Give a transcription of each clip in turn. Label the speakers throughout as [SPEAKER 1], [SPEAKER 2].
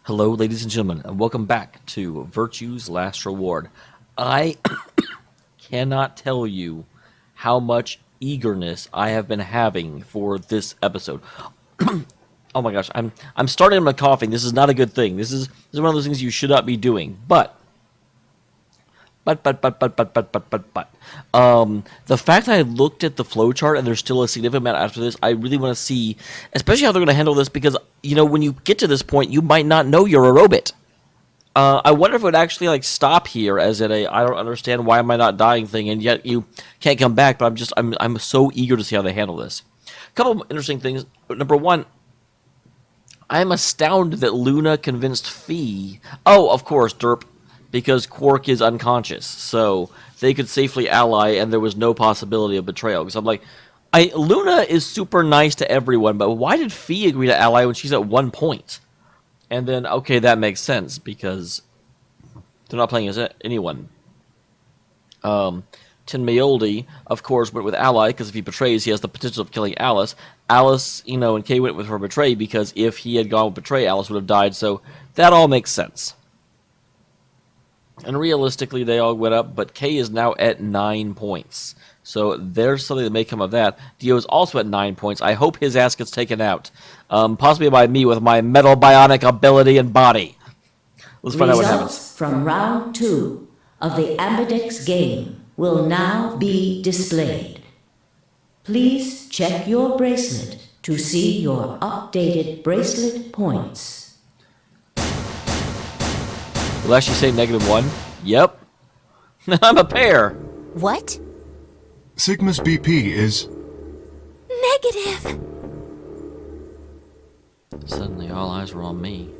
[SPEAKER 1] Hello, ladies and gentlemen, and welcome back to Virtue's Last Reward. I cannot tell you how much eagerness I have been having for this episode. Oh my gosh, I'm starting my coughing. This is not a good thing. This is one of those things you should not be doing. But the fact that I looked at the flowchart and there's still a significant amount after this, I really want to see, especially how they're going to handle this, because, you know, when you get to this point, you might not know you're a robot. I wonder if it would actually, stop here as in I don't understand why am I not dying thing, and yet you can't come back, but I'm so eager to see how they handle this. A couple of interesting things. Number one, I'm astounded that Luna convinced Fee. Oh, of course, derp. Because Quark is unconscious, so they could safely ally, and there was no possibility of betrayal. Because I'm like, Luna is super nice to everyone, but why did Fee agree to ally when she's at one point? And then, okay, that makes sense, because they're not playing as anyone. Tinmayoldi, of course, went with ally, because if he betrays, he has the potential of killing Alice. Alice, and Kay went with her betray, because if he had gone with betray, Alice would have died, so that all makes sense. And realistically, they all went up, but Kay is now at 9 points. So there's something that may come of that. Dio is also at 9 points. I hope his ass gets taken out. Possibly by me with my metal bionic ability and body. Let's find out what happens.
[SPEAKER 2] Results from round 2 of the Ambidex game will now be displayed. Please check your bracelet to see your updated bracelet points.
[SPEAKER 1] Will it actually say -1? Yep. I'm a pair.
[SPEAKER 3] What?
[SPEAKER 4] Sigma's BP is...
[SPEAKER 3] Negative.
[SPEAKER 1] Suddenly, all eyes were on me.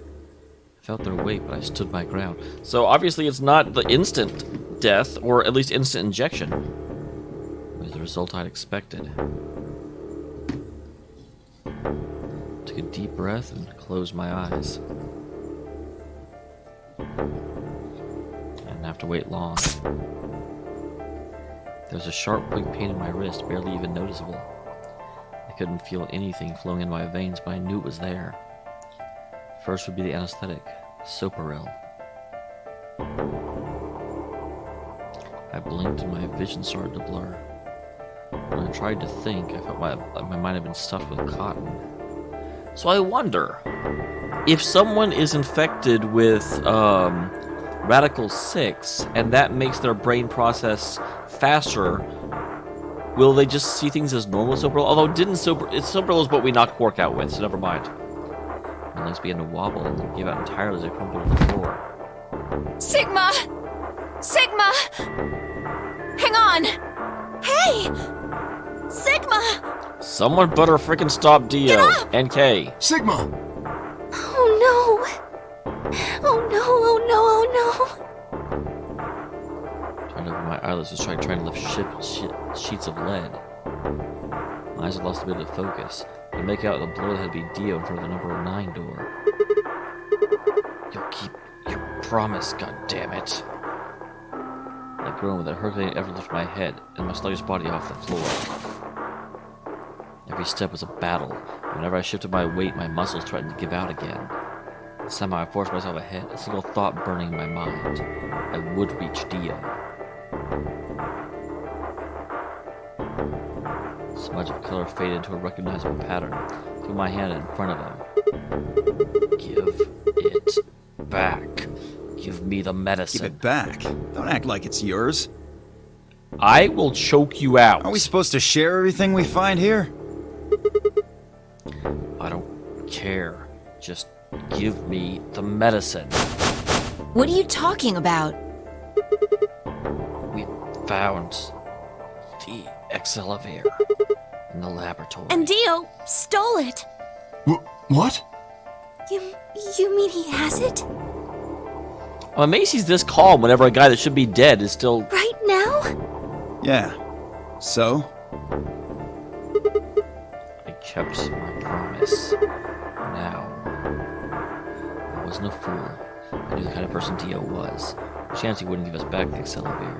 [SPEAKER 1] I felt their weight, but I stood my ground. So obviously it's not the instant death, or at least instant injection. It was the result I'd expected. Took a deep breath and closed my eyes. I didn't have to wait long. There was a sharp quick pain in my wrist, barely even noticeable. I couldn't feel anything flowing in my veins, but I knew it was there. First would be the anesthetic, Soparil. I blinked and my vision started to blur. When I tried to think, I felt my mind had been stuffed with cotton. So I wonder, if someone is infected with Radical 6, and that makes their brain process faster, will they just see things as normal Soparil? Although Soparil is what we knocked Quark out with, so never mind. My legs began to wobble and then gave out entirely as I crumpled to the floor.
[SPEAKER 3] Sigma! Sigma! Hang on! Hey! Sigma!
[SPEAKER 1] Someone better frickin' stop Dio and Kay.
[SPEAKER 4] Sigma!
[SPEAKER 3] Oh no! Oh no, oh no, oh
[SPEAKER 1] Trying to open my eyelids was trying to lift sheets of lead. My eyes had lost a bit of focus. I make out the blur that had to be Dio in front of the number 9 door. You'll keep your promise, goddammit. I groaned with a Herculean effort to lift my head and my sluggish body off the floor. Every step was a battle. Whenever I shifted my weight, my muscles threatened to give out again. Somehow I forced myself ahead, a single thought burning in my mind. I would reach Dio. A smudge of color faded into a recognizable pattern. Threw my hand in front of him. Give it back. Give me the medicine.
[SPEAKER 5] Give it back. Don't act like it's yours.
[SPEAKER 1] I will choke you out.
[SPEAKER 5] Are we supposed to share everything we find here?
[SPEAKER 1] I don't care. Just give me the medicine.
[SPEAKER 3] What are you talking about?
[SPEAKER 1] We found the Excelivir in the laboratory.
[SPEAKER 3] And Dio stole it.
[SPEAKER 4] What?
[SPEAKER 3] You mean he has it?
[SPEAKER 1] I'm amazed he's this calm whenever a guy that should be dead is still...
[SPEAKER 3] Right now?
[SPEAKER 5] Yeah. So?
[SPEAKER 1] I kept my promise. Now, I wasn't a fool. I knew the kind of person Dio was. A chance he wouldn't give us back the Excelivir.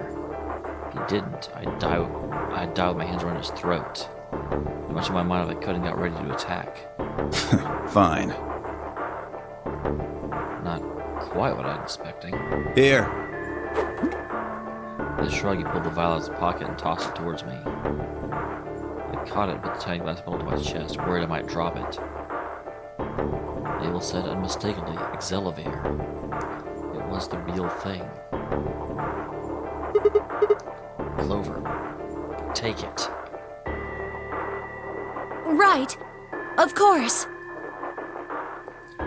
[SPEAKER 1] If he didn't, I'd die with my hands around his throat. As much of my mind if I could and got ready to attack.
[SPEAKER 5] Fine.
[SPEAKER 1] quite what I was expecting.
[SPEAKER 5] Here.
[SPEAKER 1] With a shrug, he pulled the vial out of his pocket and tossed it towards me. I caught it, but the tiny glass fell into my chest, worried I might drop it. The label said unmistakably, Exelivir. It was the real thing. Clover, take it.
[SPEAKER 3] Right. Of course.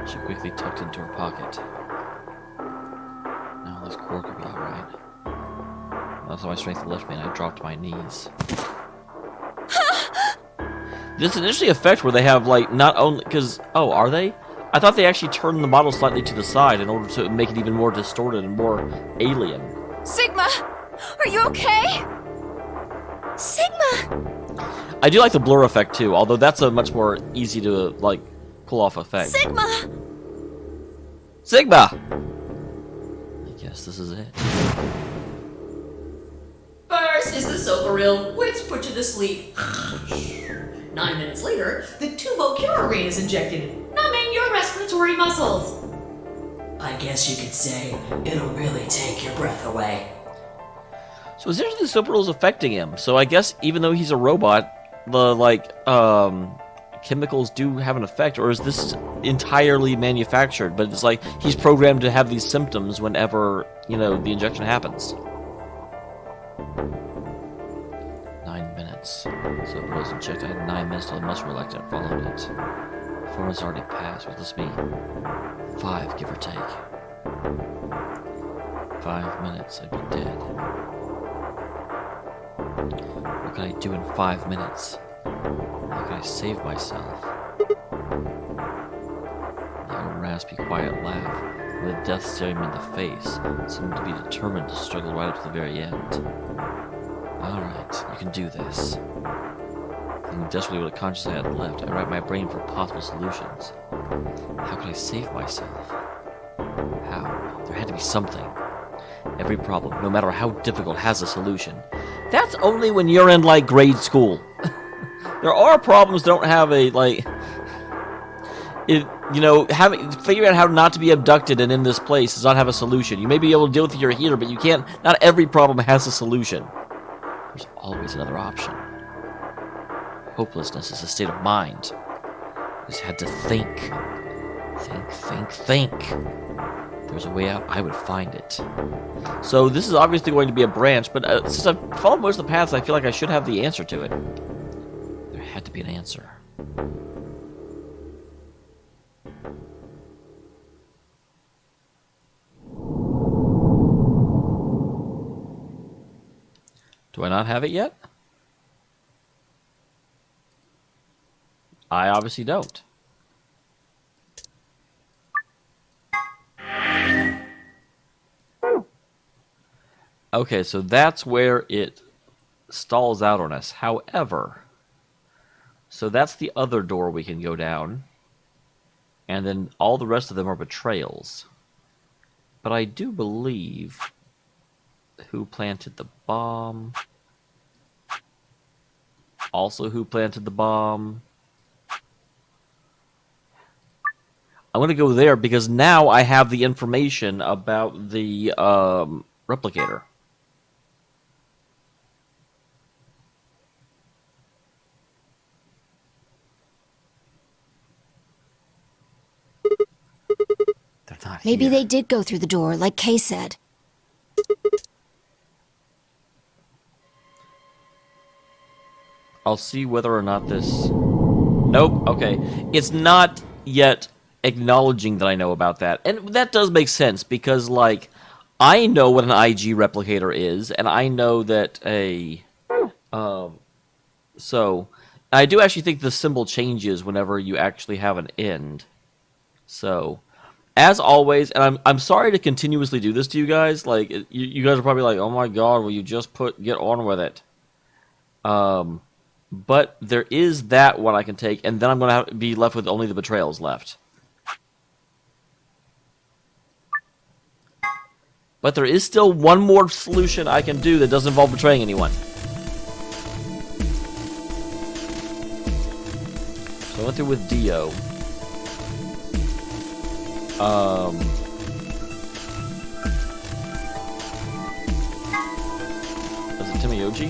[SPEAKER 1] She quickly tucked it into her pocket. Now this Quark will be alright. That's how my strength left me and I dropped to my knees. This is an interesting effect where they have, like, not only... Because, oh, are they? I thought they actually turned the model slightly to the side in order to make it even more distorted and more alien.
[SPEAKER 3] Sigma! Are you okay? Sigma!
[SPEAKER 1] I do like the blur effect, too, although that's a much more easy to, like, pull off effect.
[SPEAKER 3] Sigma!
[SPEAKER 1] Sigma! I guess this is it.
[SPEAKER 6] First is the Soparil, which puts you to sleep. 9 minutes later, the tubo curare is injected, numbing your respiratory muscles. I guess you could say it'll really take your breath away.
[SPEAKER 1] So essentially the Soparil is affecting him. So I guess even though he's a robot, the, like, chemicals do have an effect, or is this entirely manufactured? But it's like he's programmed to have these symptoms whenever, you know, the injection happens. 9 minutes. So it was injected. I had 9 minutes till the muscle reluctant followed it. 4 minutes already passed. What does this mean? 5, give or take. 5 minutes, I'd be dead. What can I do in 5 minutes? How can I save myself? The raspy, quiet laugh, with death staring me in the face, seemed to be determined to struggle right up to the very end. Alright, you can do this. Thinking desperately what a conscience I had left, I racked my brain for possible solutions. How could I save myself? How? There had to be something. Every problem, no matter how difficult, has a solution. That's only when you're in, like, grade school. There are problems that don't have a, like... you know, figuring out how not to be abducted and in this place does not have a solution. You may be able to deal with your heater, but you can't... Not every problem has a solution. There's always another option. Hopelessness is a state of mind. You just had to think. Think. If there's a way out, I would find it. So this is obviously going to be a branch, but since I've followed most of the paths, I feel like I should have the answer to it. There had to be an answer. Do I not have it yet? I obviously don't. Okay, so that's where it stalls out on us. However, so that's the other door we can go down. And then all the rest of them are betrayals. But I do believe... Who planted the bomb? Also, who planted the bomb? I'm going to go there because now I have the information about the replicator. They're not
[SPEAKER 3] Maybe
[SPEAKER 1] here.
[SPEAKER 3] they did go through the door, like Kay said.
[SPEAKER 1] I'll see whether or not this... Nope, okay. It's not yet acknowledging that I know about that. And that does make sense, because, like, I know what an IG replicator is, and I know that a... So, I do actually think the symbol changes whenever you actually have an end. So, as always, and I'm sorry to continuously do this to you guys. Like, you guys are probably like, oh my god, will you just get on with it? But there is that one I can take, and then I'm going to be left with only the betrayals left. But there is still one more solution I can do that doesn't involve betraying anyone. So I went through with Dio. Miyoji?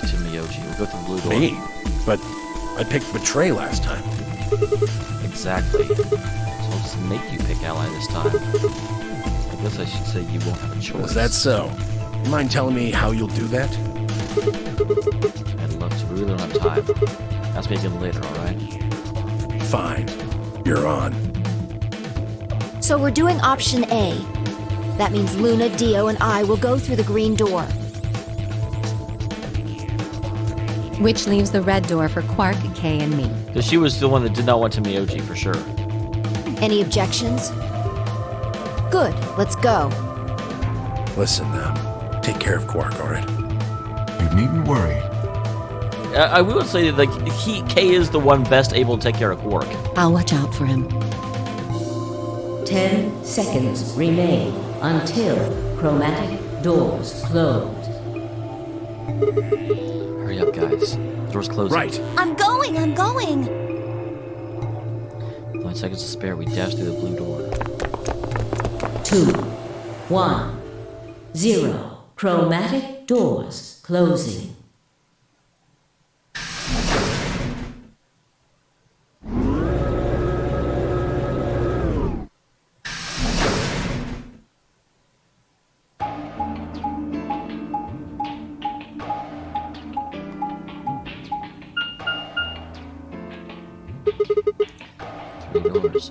[SPEAKER 1] It's to Miyoji. We'll go through the blue door.
[SPEAKER 7] Me? But I picked betray last time.
[SPEAKER 1] Exactly. So I'll just make you pick ally this time. I guess I should say you won't have a choice.
[SPEAKER 7] Is that so? You mind telling me how you'll do that?
[SPEAKER 1] I'd love to, but we really don't have time. Ask me again later, alright?
[SPEAKER 7] Fine. You're on.
[SPEAKER 3] So we're doing option A. That means Luna, Dio, and I will go through the green door.
[SPEAKER 8] Which leaves the red door for Quark, Kay, and me.
[SPEAKER 1] Because she was the one that did not want to Miyoji, for sure.
[SPEAKER 3] Any objections? Good, let's go.
[SPEAKER 7] Listen now. Take care of Quark, alright?
[SPEAKER 4] You needn't worry.
[SPEAKER 1] I will say that Kay is the one best able to take care of Quark.
[SPEAKER 8] I'll watch out for him.
[SPEAKER 2] 10 seconds remain until chromatic doors close.
[SPEAKER 1] Hurry up, guys. The door's closing.
[SPEAKER 7] Right.
[SPEAKER 3] I'm going!
[SPEAKER 1] 9 seconds to spare. We dash through the blue door.
[SPEAKER 2] 2, 1, 0. Chromatic doors closing.
[SPEAKER 1] Doors.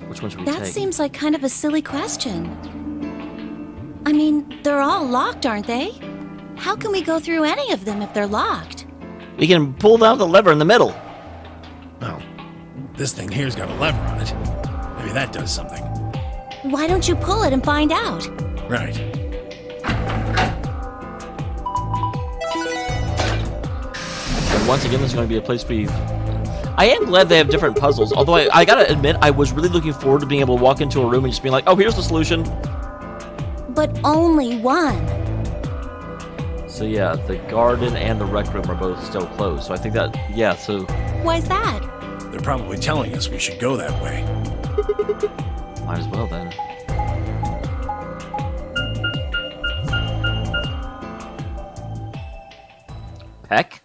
[SPEAKER 1] Which one should we
[SPEAKER 3] That
[SPEAKER 1] take?
[SPEAKER 3] seems like kind of a silly question. I mean, they're all locked, aren't they? How can we go through any of them if they're locked?
[SPEAKER 1] We can pull down the lever in the middle.
[SPEAKER 7] Oh. This thing here's got a lever on it. Maybe that does something.
[SPEAKER 3] Why don't you pull it and find out?
[SPEAKER 7] Right.
[SPEAKER 1] And once again, there's going to be a place for you. I am glad they have different puzzles, although I gotta admit, I was really looking forward to being able to walk into a room and just being like, oh, here's the solution.
[SPEAKER 3] But only one.
[SPEAKER 1] So yeah, the garden and the rec room are both still closed. So I think that, yeah, so
[SPEAKER 3] Why's that?
[SPEAKER 7] They're probably telling us we should go that way.
[SPEAKER 1] might as well then. Peck?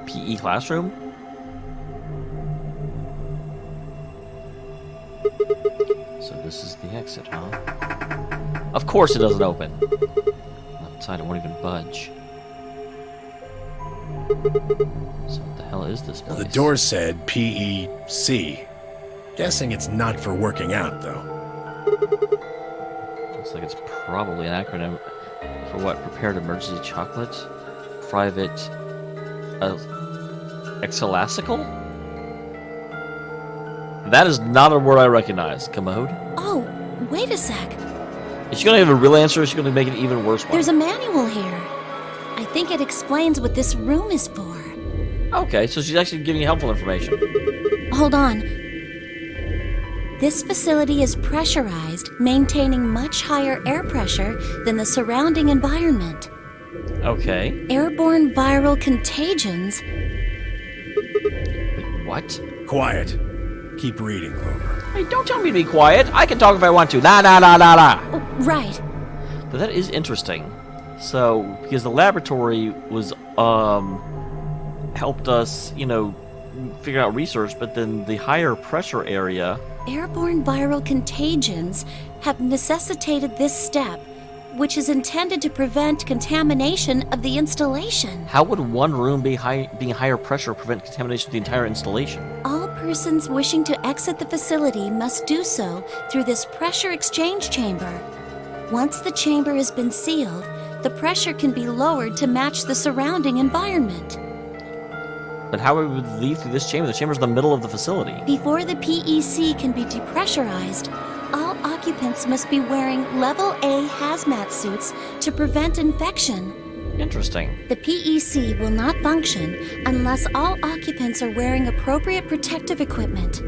[SPEAKER 1] PE classroom? So this is the exit, huh? Of course it doesn't open. Left side, it won't even budge. So what the hell is this place?
[SPEAKER 7] The door said PEC. Guessing it's not for working out, though.
[SPEAKER 1] Looks like it's probably an acronym for what? Prepared emergency chocolate? Private... exelasical? That is not a word I recognize. Commode?
[SPEAKER 3] Oh, wait a sec.
[SPEAKER 1] Is she gonna have a real answer or is she gonna make an even worse one?
[SPEAKER 3] There's a manual here. I think it explains what this room is for.
[SPEAKER 1] Okay, so she's actually giving you helpful information.
[SPEAKER 3] Hold on. This facility is pressurized, maintaining much higher air pressure than the surrounding environment.
[SPEAKER 1] Okay.
[SPEAKER 3] Airborne viral contagions.
[SPEAKER 1] Wait, what?
[SPEAKER 7] Quiet. Keep reading, Clover.
[SPEAKER 1] Hey, don't tell me to be quiet. I can talk if I want to. La la la la la.
[SPEAKER 3] Oh, right.
[SPEAKER 1] But that is interesting. So, because the laboratory was, helped us, figure out research, but then the higher pressure area...
[SPEAKER 3] Airborne viral contagions have necessitated this step, which is intended to prevent contamination of the installation.
[SPEAKER 1] How would one room being higher pressure prevent contamination of the entire installation?
[SPEAKER 3] All persons wishing to exit the facility must do so through this pressure exchange chamber. Once the chamber has been sealed, the pressure can be lowered to match the surrounding environment.
[SPEAKER 1] But how would we leave through this chamber? The chamber's in the middle of the facility.
[SPEAKER 3] Before the PEC can be depressurized, all occupants must be wearing Level A hazmat suits to prevent infection.
[SPEAKER 1] Interesting.
[SPEAKER 3] The PEC will not function unless all occupants are wearing appropriate protective equipment.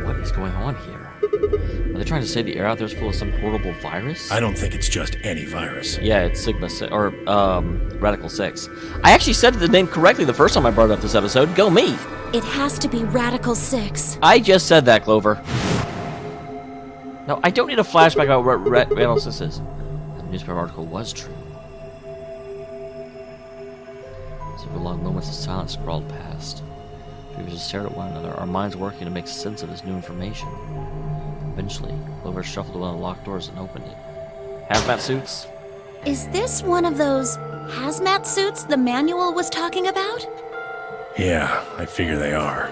[SPEAKER 1] What is going on here? Are they trying to say the air out there is full of some horrible virus?
[SPEAKER 7] I don't think it's just any virus.
[SPEAKER 1] Yeah, it's Sigma 6, or Radical 6. I actually said the name correctly the first time I brought up this episode. Go me!
[SPEAKER 3] It has to be Radical 6.
[SPEAKER 1] I just said that, Clover. No, I don't need a flashback about what Radical 6 is. The newspaper article was true. Several long moments of silence crawled past. We just stared at one another, our minds working to make sense of this new information. Eventually, Clover shuffled to one of the locked doors and opened it. Hazmat suits?
[SPEAKER 3] Is this one of those hazmat suits the manual was talking about?
[SPEAKER 7] Yeah, I figure they are.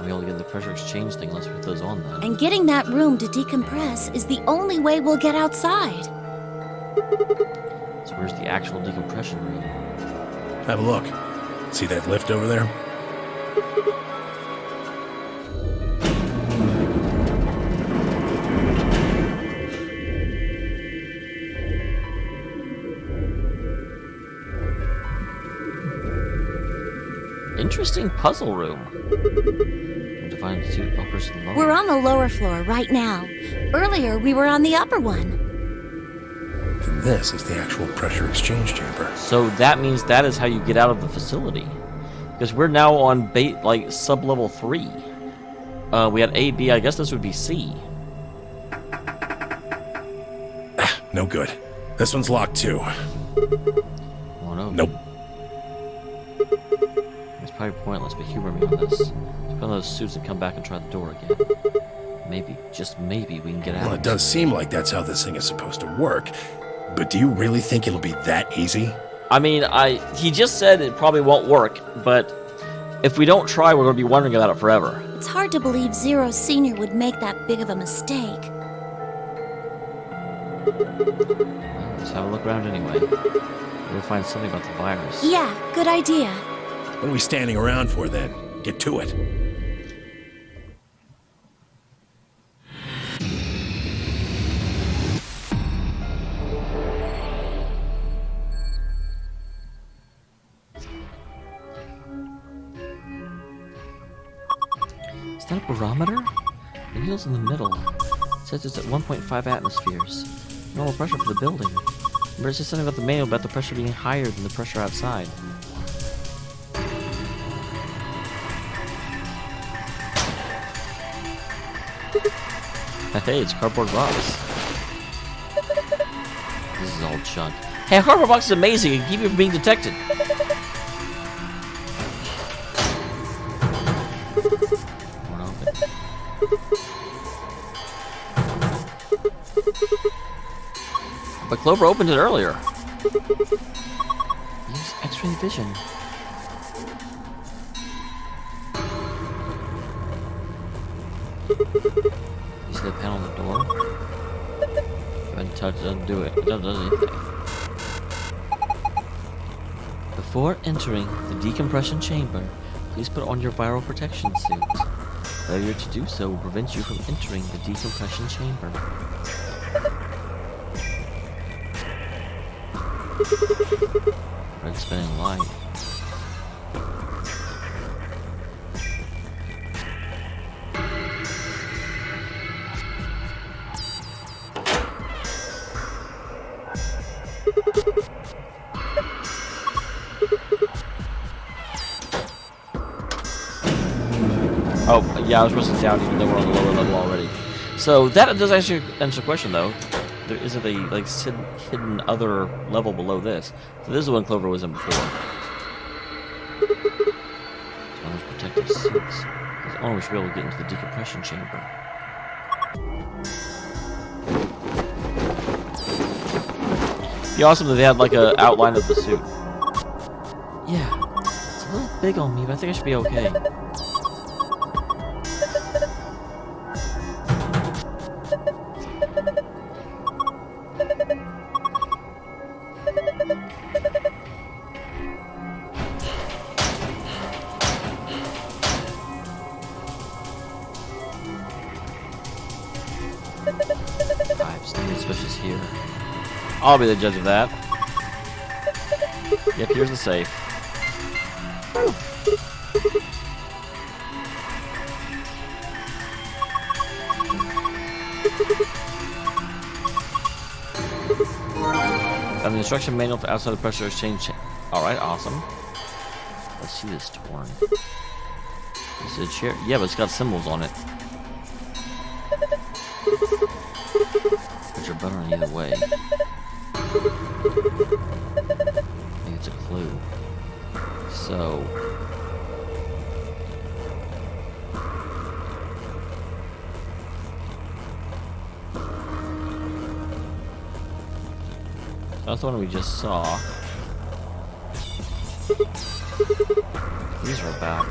[SPEAKER 1] We only get the pressure exchange thing unless we put those on then.
[SPEAKER 3] And getting that room to decompress is the only way we'll get outside.
[SPEAKER 1] So where's the actual decompression room?
[SPEAKER 7] Have a look. See that lift over there?
[SPEAKER 1] Interesting puzzle room. To find the two uppers and lower.
[SPEAKER 3] We're on the lower floor right now. Earlier, we were on the upper one.
[SPEAKER 7] And this is the actual pressure exchange chamber.
[SPEAKER 1] So that means that is how you get out of the facility. Because we're now on sub-level 3. We had A, B, I guess this would be C.
[SPEAKER 7] No good. This one's locked too.
[SPEAKER 1] Oh no.
[SPEAKER 7] Nope.
[SPEAKER 1] It's probably pointless, but humor me on this. Let's put on those suits and come back and try the door again. Maybe, just maybe, we can get out.
[SPEAKER 7] Well, it does seem like that's how this thing is supposed to work. But do you really think it'll be that easy?
[SPEAKER 1] I mean, he just said it probably won't work, but if we don't try, we're going to be wondering about it forever.
[SPEAKER 3] It's hard to believe Zero Senior would make that big of a mistake.
[SPEAKER 1] Well, let's have a look around anyway. We'll find something about the virus.
[SPEAKER 3] Yeah, good idea.
[SPEAKER 7] What are we standing around for then? Get to it.
[SPEAKER 1] Is that a barometer? The needle's in the middle. It says it's at 1.5 atmospheres. Normal pressure for the building. Remember, it says something about the manual about the pressure being higher than the pressure outside. Hey, it's cardboard box. This is all junk. Hey, a cardboard box is amazing. It can keep you from being detected. But Clover opened it earlier. Use X-ray vision. You see the panel on the door? Go ahead and touch it, doesn't do it. It doesn't do anything. Before entering the decompression chamber, please put on your viral protection suit. Failure to do so will prevent you from entering the decompression chamber. Red spinning light. Oh, yeah, I was supposed to down even though we're on the lower level already. So that does actually answer the question, though. There isn't a hidden other level below this. So this is the one Clover was in before. One of those protective suits. Oh, we should be able to get into the decompression chamber. It'd be awesome if they had like an outline of the suit. Yeah, it's a little big on me, but I think I should be okay. Here. I'll be the judge of that. Yep, here's the safe. And the instruction manual for outside the pressure exchange. Alright, awesome. Let's see this torn. Is it a chair? Yeah, but it's got symbols on it. Which are better on either way. I think it's a clue. So. That's the one we just saw. These are about.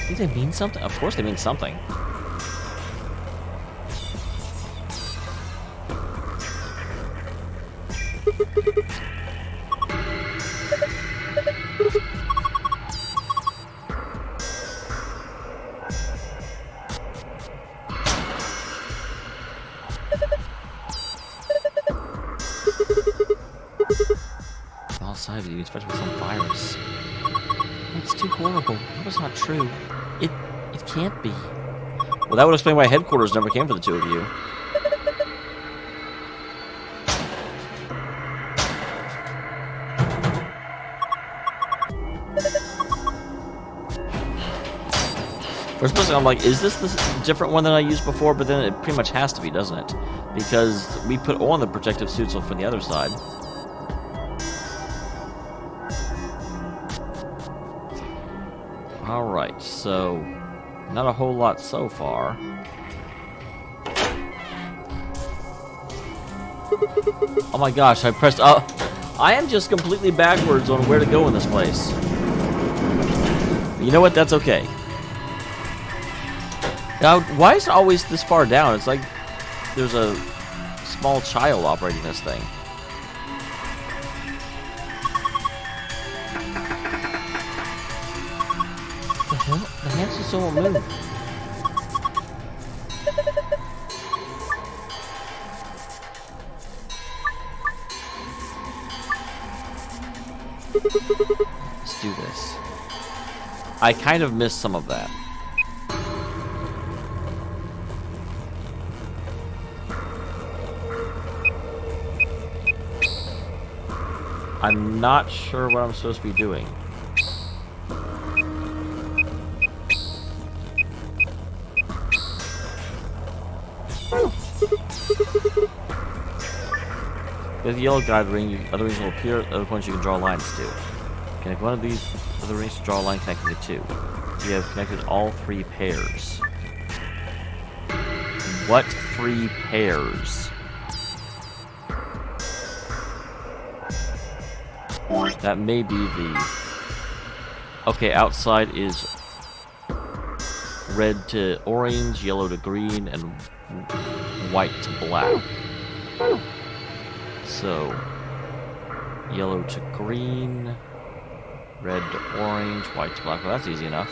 [SPEAKER 1] Do they mean something? Of course they mean something. Outside of you, especially with some virus. It's too horrible. That was not true. It can't be. Well, that would explain why headquarters never came for the two of you. First person, I'm like, is this the different one than I used before? But then it pretty much has to be, doesn't it? Because we put on the protective suits from the other side. Alright, so not a whole lot so far. Oh my gosh, I pressed up. I am just completely backwards on where to go in this place. But you know what? That's okay. Now, why is it always this far down? It's like there's a small child operating this thing. The hell? The hands just don't move. Let's do this. I kind of missed some of that. I'm not sure what I'm supposed to be doing. With the yellow guide ring, other rings will appear, other points you can draw lines to. Connect one of these other rings to draw a line connecting the two. You have connected all three pairs. What three pairs? That may be the... Okay, outside is red to orange, yellow to green, and white to black. So, yellow to green, red to orange, white to black. Well, that's easy enough.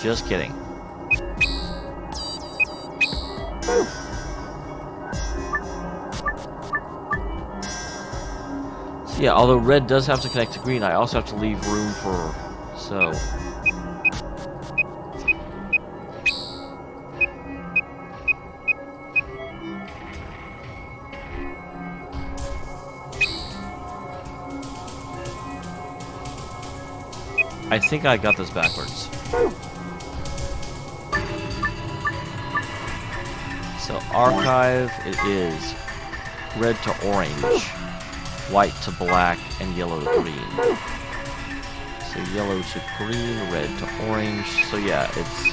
[SPEAKER 1] Just kidding. So yeah, although red does have to connect to green, I also have to leave room for... So... I think I got this backwards. So archive, it is red to orange, white to black, and yellow to green. So yellow to green, red to orange. So yeah, it's...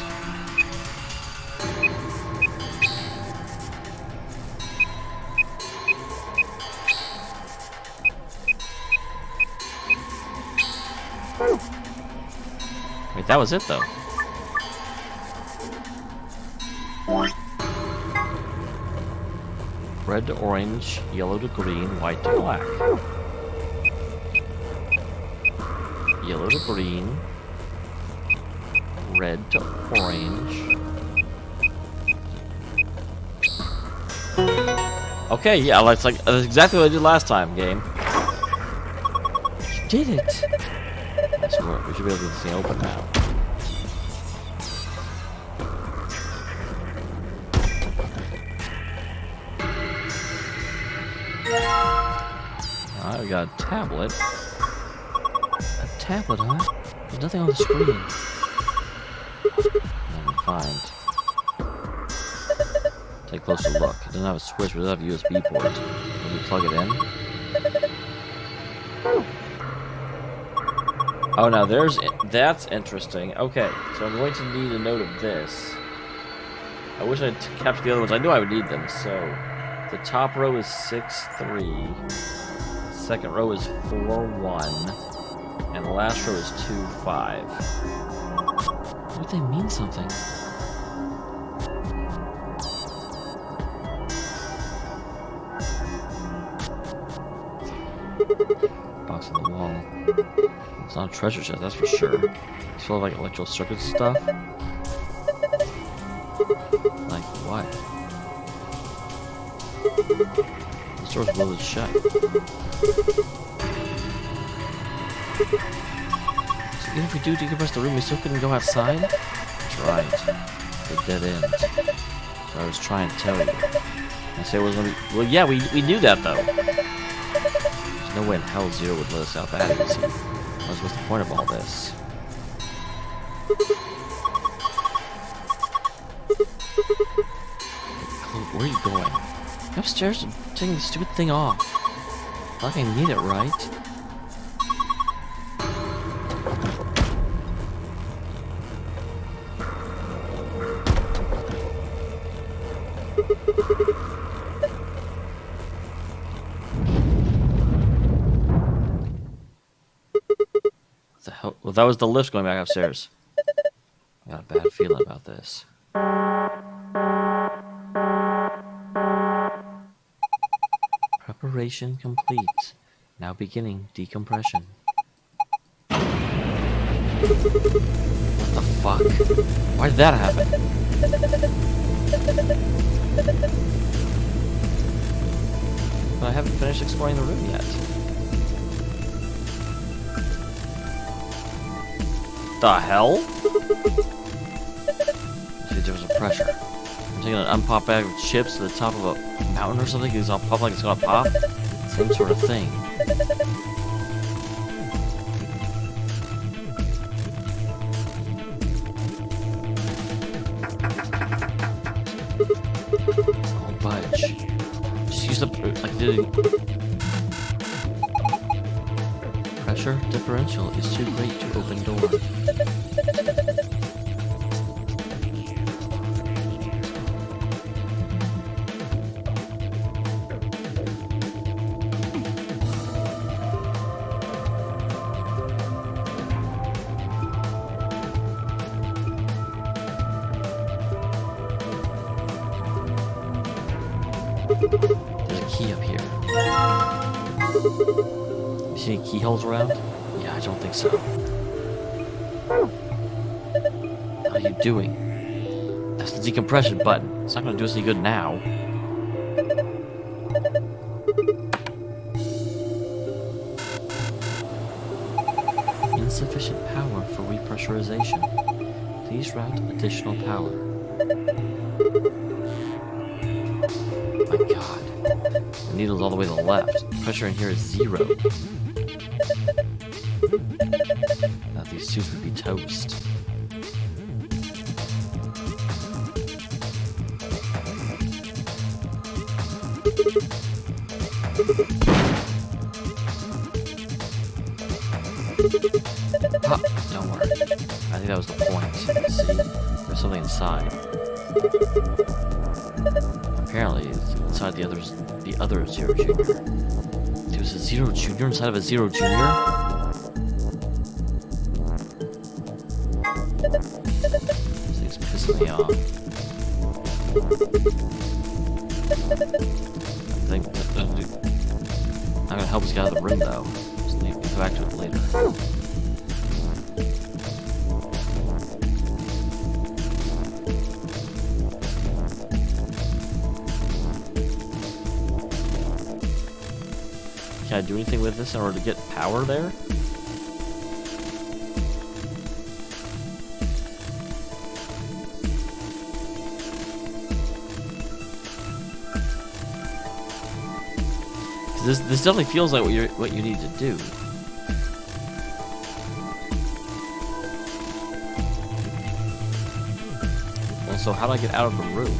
[SPEAKER 1] Wait, that was it though. Red to orange, yellow to green, white to black. Yellow to green, red to orange. Okay, yeah, that's exactly what I did last time, game. You did it! So we should be able to get this thing open now. I got a tablet. A tablet, huh? There's nothing on the screen. Nothing to find. Take a closer look. It doesn't have a switch, but it does have a USB port. Can we plug it in? Oh, now that's interesting. Okay, so I'm going to need a note of this. I wish I'd captured the other ones. I knew I would need them. So the top row is 6-3. Second row is 4-1. And the last row is 2-5. What if they mean something? Box on the wall. It's not a treasure chest, that's for sure. It's full of like electrical circuit stuff. Like what? The door's bolted shut. So even if we do decompress the room, we still couldn't go outside? That's right. The dead end. That's what I was trying to tell you. I say it was gonna be. Well, yeah, we knew that though. There's no way in hell Zero would let us out that easy. What's the point of all this? Where are you going? Go upstairs and taking the stupid thing off. Like I need it, right? What the hell? Well, that was the lift going back upstairs. I got a bad feeling about this. Preparation complete. Now beginning decompression. What the fuck? Why did that happen? But I haven't finished exploring the room yet. The hell? See, there was a pressure. I'm taking an unpopped bag of chips to the top of a mountain or something. It's all pop like it's gonna pop. Same sort of thing. Oh, budge. Just use the like the pressure differential is too great to open door. There's a key up here. You see any keyholes around? Yeah, I don't think so. What are you doing? That's the decompression button. It's not going to do us any good now. Insufficient power for repressurization. Please route additional power. My god. The needle's all the way to the left. Pressure in here is 0. Now these suits would be toast. Ah, don't worry. I think that was the point. See? There's something inside. Apparently, it's inside the other Zero Junior. There's a Zero Junior inside of a Zero Junior? This thing's pissing me off. I'm gonna help us get out of the room though. Just need to go back to it later. Can I do anything with this in order to get power there? This definitely feels like what you need to do. Well, so how do I get out of the room?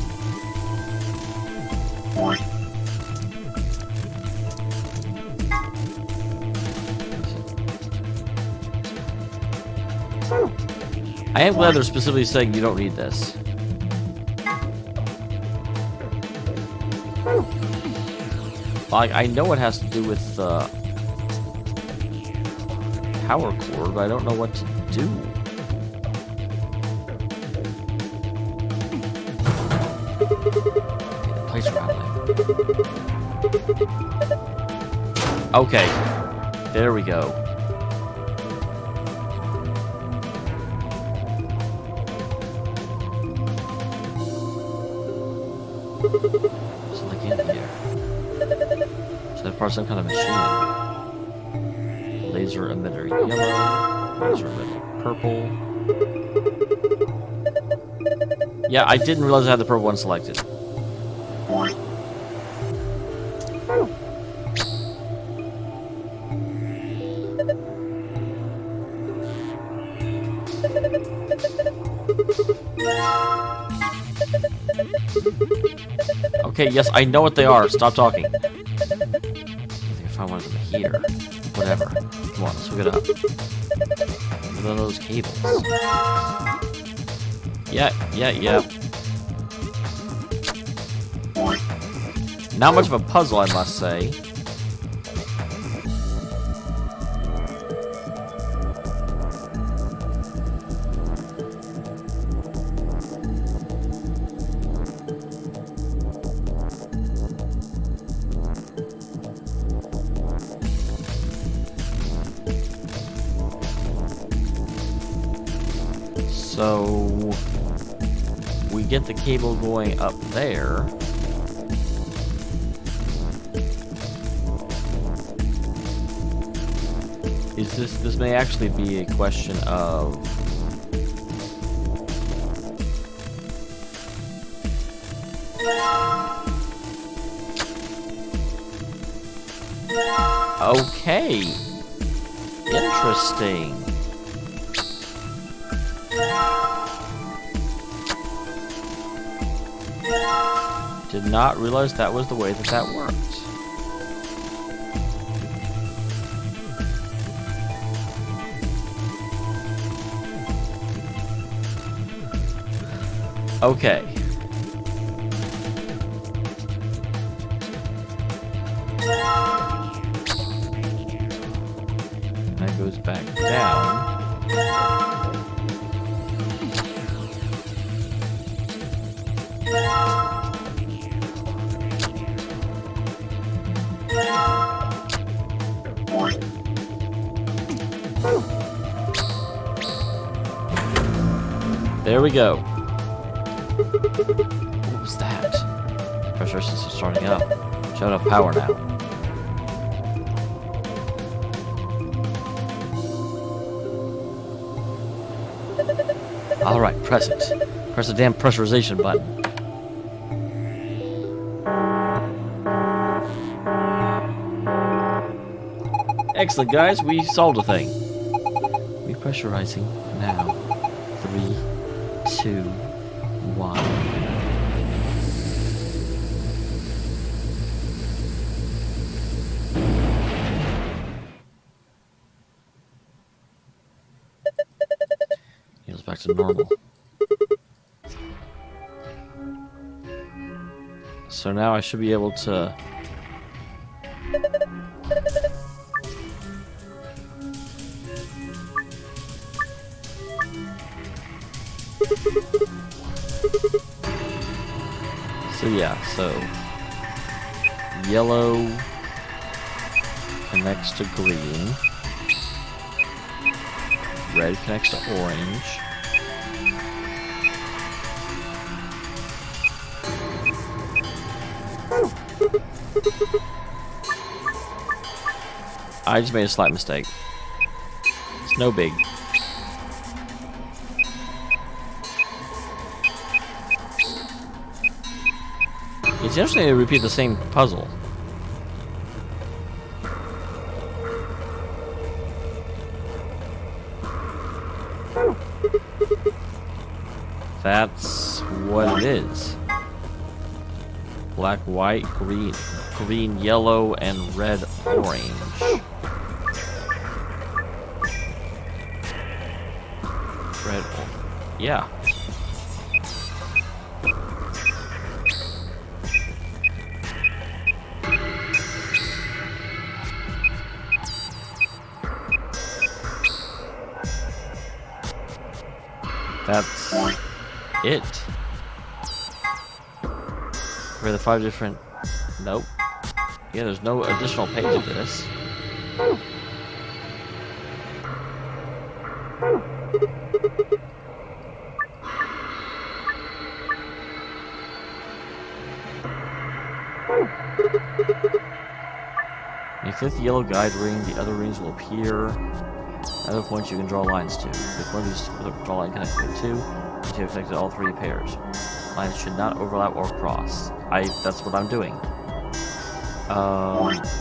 [SPEAKER 1] I am glad they're specifically saying you don't need this. Like, I know it has to do with power cord, but I don't know what to do. Place around there. Okay, there we go. Something in here. So that part's some kind of machine. Laser emitter yellow. Laser emitter purple. Yeah, I didn't realize I had the purple one selected. Okay, yes, I know what they are. Stop talking. I think if I wanted them here. Whatever. Come on, let's hook it up. What are those cables? Yeah. Not much of a puzzle, I must say. So we get the cable going up there. This may actually be a question of okay. Interesting. Did not realize that was the way that worked. Okay. And that goes back down. There we go. What was that? Pressure system starting up. Show enough power now. Alright, press it. Press the damn pressurization button. Excellent, guys. We solved a thing. Repressurizing now. 3, 2, 1. Heals back to normal. So now I should be able to... So yeah, so yellow connects to green, red connects to orange, I just made a slight mistake. It's no big. It's interesting to repeat the same puzzle. That's what it is. Black, white, green, yellow, and red, orange. Yeah. That's it. For the 5 different... Nope. Yeah, there's no additional page of this. When you click the yellow guide ring, the other rings will appear. At other points you can draw lines to. Click one of these with a draw line connected to 2, until you've connected all 3 pairs. Lines should not overlap or cross. That's what I'm doing.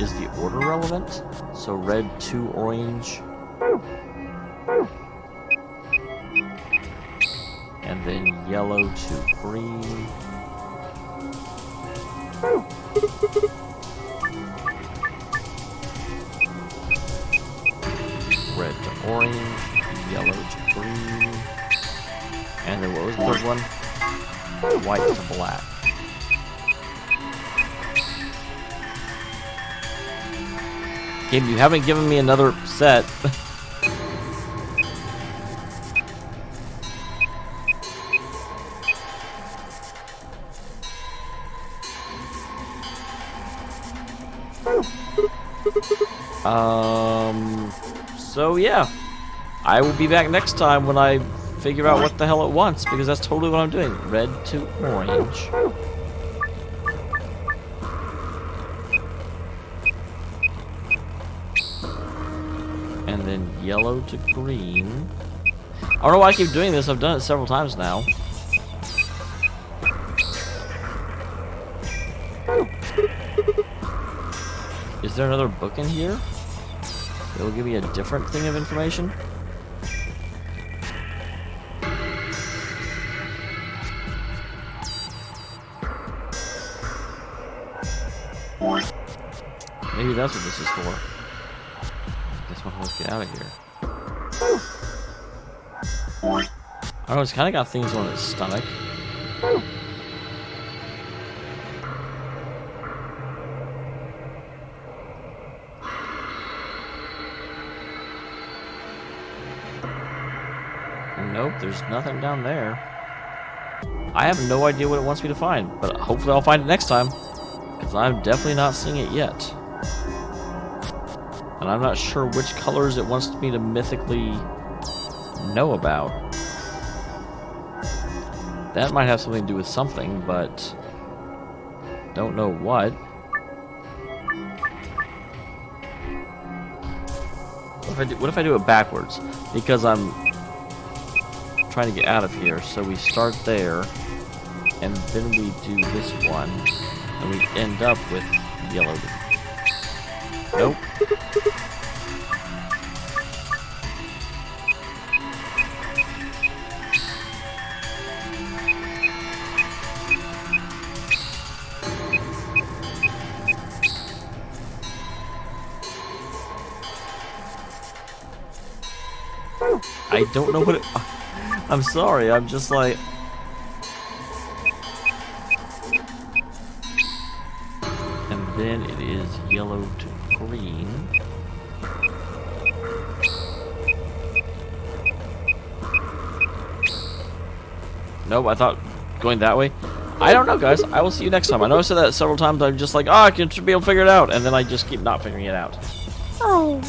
[SPEAKER 1] Is the order relevant? So red to orange. And then yellow to green. Red to orange, yellow to green, and then what was the third one? White to black. Game, you haven't given me another set. So yeah, I will be back next time when I figure out what the hell it wants, because that's totally what I'm doing. Red to orange. And then yellow to green. I don't know why I keep doing this, I've done it several times now. Is there another book in here? It will give me a different thing of information? Maybe that's what this is for. Guess what, let's get out of here. I don't know, it's kind of got things on its stomach. Nope, there's nothing down there. I have no idea what it wants me to find, but hopefully I'll find it next time, because I'm definitely not seeing it yet. And I'm not sure which colors it wants me to mythically know about. That might have something to do with something, but don't know what. What if I do it backwards? Because I'm trying to get out of here, so we start there, and then we do this one, and we end up with yellow. Nope. I don't know what it... I'm sorry, I'm just like... And then it is yellow to green. Nope, I thought going that way. I don't know, guys. I will see you next time. I know I said that several times. I'm just like, oh, I should be able to figure it out. And then I just keep not figuring it out.
[SPEAKER 3] Oh.